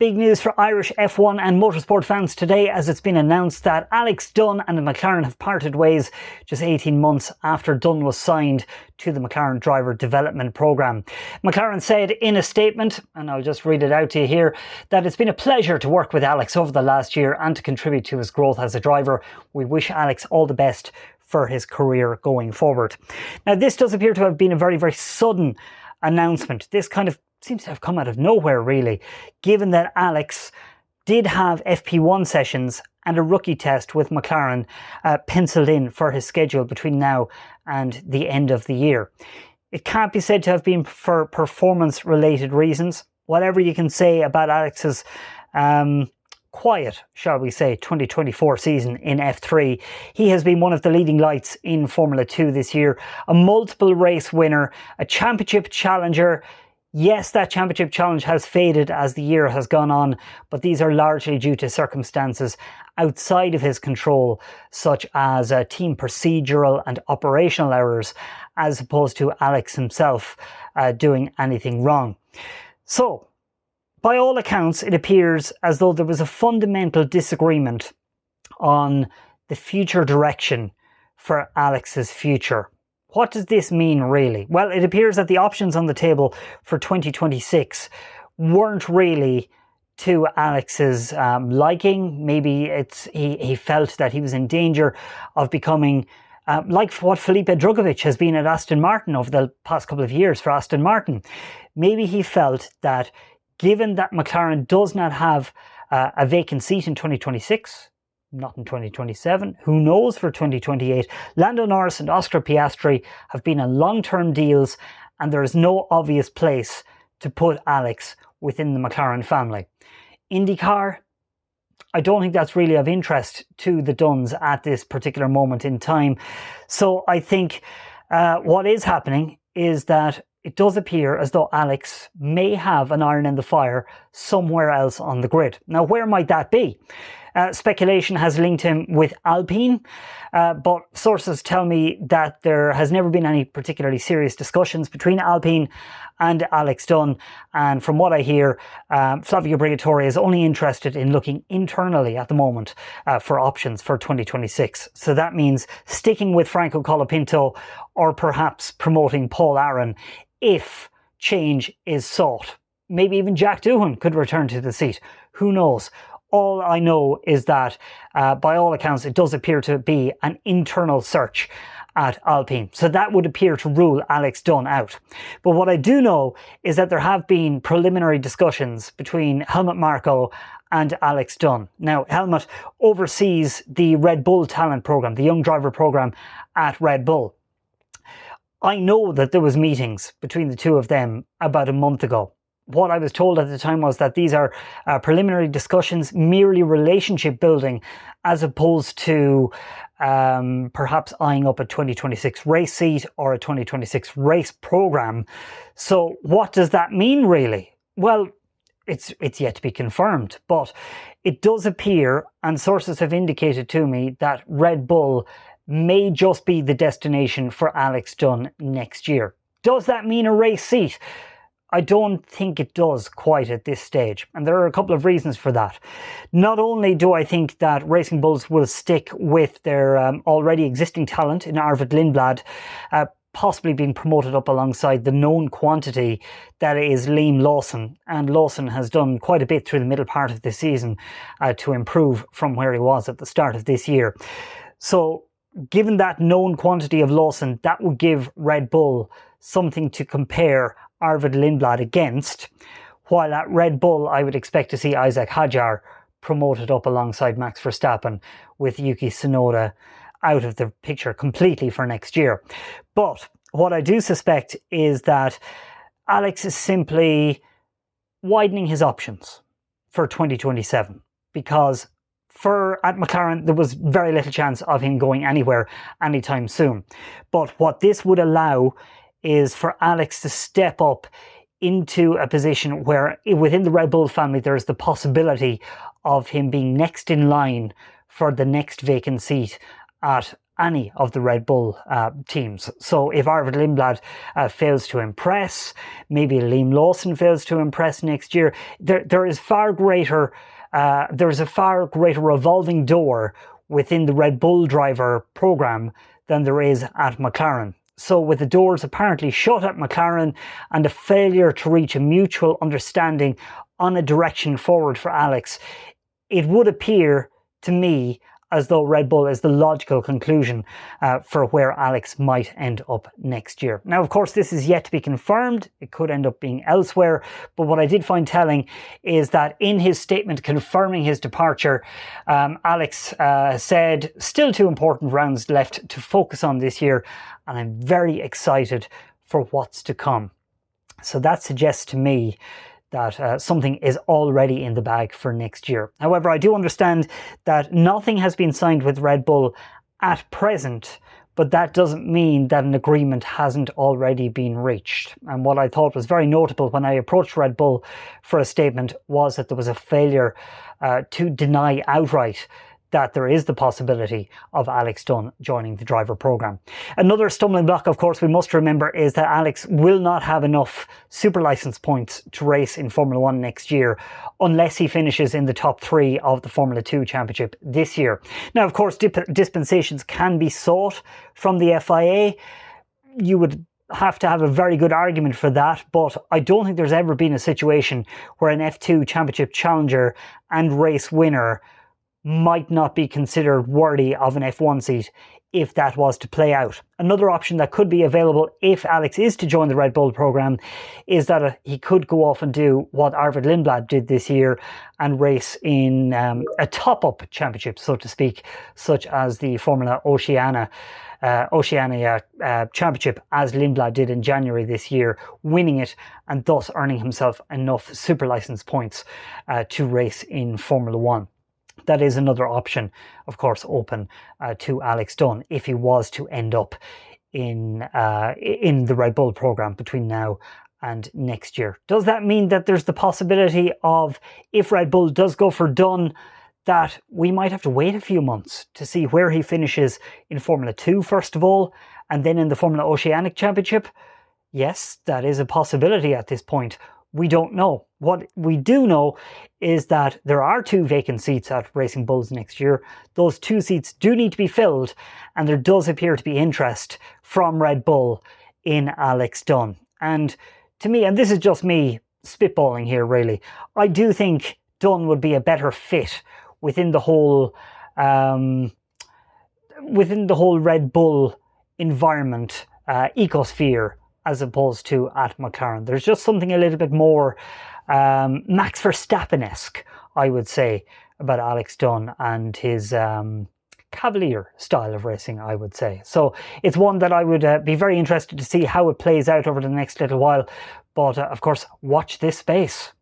Big news for Irish F1 and motorsport fans today, as it's been announced that Alex Dunne and McLaren have parted ways just 18 months after Dunne was signed to the McLaren driver development programme. McLaren said in a statement, and I'll just read it out to you here, that it's been a pleasure to work with Alex over the last year and to contribute to his growth as a driver. We wish Alex all the best for his career going forward. Now, this does appear to have been a very, very sudden announcement. This kind of seems to have come out of nowhere, really, given that Alex did have FP1 sessions and a rookie test with McLaren penciled in for his schedule between now and the end of the year. It can't be said to have been for performance-related reasons. Whatever you can say about Alex's quiet, shall we say, 2024 season in F3, he has been one of the leading lights in Formula 2 this year. A multiple race winner, a championship challenger. Yes, that championship challenge has faded as the year has gone on, but these are largely due to circumstances outside of his control, such as team procedural and operational errors, as opposed to Alex himself doing anything wrong. So, by all accounts, it appears as though there was a fundamental disagreement on the future direction for Alex's future. What does this mean, really? Well, it appears that the options on the table for 2026 weren't really to Alex's liking. Maybe he felt that he was in danger of becoming like what Felipe Drugovich has been at Aston Martin over the past couple of years for Aston Martin. Maybe he felt that given that McLaren does not have a vacant seat in 2026, not in 2027, who knows for 2028, Lando Norris and Oscar Piastri have been on long-term deals, and there is no obvious place to put Alex within the McLaren family. IndyCar, I don't think that's really of interest to the Dunnes at this particular moment in time. So I think what is happening is that it does appear as though Alex may have an iron in the fire somewhere else on the grid. Now, where might that be? Speculation has linked him with Alpine, but sources tell me that there has never been any particularly serious discussions between Alpine and Alex Dunne. And from what I hear, Flavio Briatore is only interested in looking internally at the moment for options for 2026. So that means sticking with Franco Colapinto or perhaps promoting Paul Aron if change is sought. Maybe even Jack Doohan could return to the seat. Who knows? All I know is that, by all accounts, it does appear to be an internal search at Alpine. So that would appear to rule Alex Dunne out. But what I do know is that there have been preliminary discussions between Helmut Marko and Alex Dunne. Now, Helmut oversees the Red Bull talent program, the young driver program at Red Bull. I know that there was meetings between the two of them about a month ago. What I was told at the time was that these are preliminary discussions, merely relationship building, as opposed to perhaps eyeing up a 2026 race seat or a 2026 race program. So what does that mean, really? Well, it's yet to be confirmed, but it does appear, and sources have indicated to me, that Red Bull may just be the destination for Alex Dunne next year. Does that mean a race seat? I don't think it does quite at this stage, and there are a couple of reasons for that. Not only do I think that Racing Bulls will stick with their already existing talent in Arvid Lindblad, possibly being promoted up alongside the known quantity that is Liam Lawson, and Lawson has done quite a bit through the middle part of the season to improve from where he was at the start of this year. So given that known quantity of Lawson, that would give Red Bull something to compare Arvid Lindblad against, while at Red Bull I would expect to see Isaac Hadjar promoted up alongside Max Verstappen, with Yuki Tsunoda out of the picture completely for next year. But what I do suspect is that Alex is simply widening his options for 2027, because at McLaren, there was very little chance of him going anywhere anytime soon. But what this would allow is for Alex to step up into a position where within the Red Bull family, there is the possibility of him being next in line for the next vacant seat at any of the Red Bull teams. So if Arvid Lindblad fails to impress, maybe Liam Lawson fails to impress next year, there is a far greater revolving door within the Red Bull driver program than there is at McLaren. So with the doors apparently shut at McLaren and a failure to reach a mutual understanding on a direction forward for Alex, it would appear to me as though Red Bull is the logical conclusion for where Alex might end up next year. Now, of course, this is yet to be confirmed. It could end up being elsewhere. But what I did find telling is that in his statement confirming his departure, Alex said, still 2 important rounds left to focus on this year, and I'm very excited for what's to come. So that suggests to me that something is already in the bag for next year. However, I do understand that nothing has been signed with Red Bull at present, but that doesn't mean that an agreement hasn't already been reached. And what I thought was very notable when I approached Red Bull for a statement was that there was a failure to deny outright that there is the possibility of Alex Dunne joining the driver program. Another stumbling block, of course, we must remember is that Alex will not have enough super license points to race in Formula 1 next year unless he finishes in the top 3 of the Formula 2 championship this year. Now, of course, dispensations can be sought from the FIA. You would have to have a very good argument for that, but I don't think there's ever been a situation where an F2 championship challenger and race winner might not be considered worthy of an F1 seat if that was to play out. Another option that could be available if Alex is to join the Red Bull program is that he could go off and do what Arvid Lindblad did this year and race in a top-up championship, so to speak, such as the Formula Oceania championship, as Lindblad did in January this year, winning it and thus earning himself enough super license points to race in Formula 1. That is another option, of course, open to Alex Dunne if he was to end up in the Red Bull program between now and next year. Does that mean that there's the possibility of, if Red Bull does go for Dunne, that we might have to wait a few months to see where he finishes in Formula 2 first of all, and then in the Formula Oceanic Championship? Yes, that is a possibility at this point. We don't know. What we do know is that there are 2 vacant seats at Racing Bulls next year. Those 2 seats do need to be filled, and there does appear to be interest from Red Bull in Alex Dunne. And to me, and this is just me spitballing here really, I do think Dunne would be a better fit within the whole Red Bull environment, ecosphere, as opposed to at McLaren. There's just something a little bit more Max Verstappen-esque, I would say, about Alex Dunne and his cavalier style of racing, I would say. So it's one that I would be very interested to see how it plays out over the next little while. But of course, watch this space.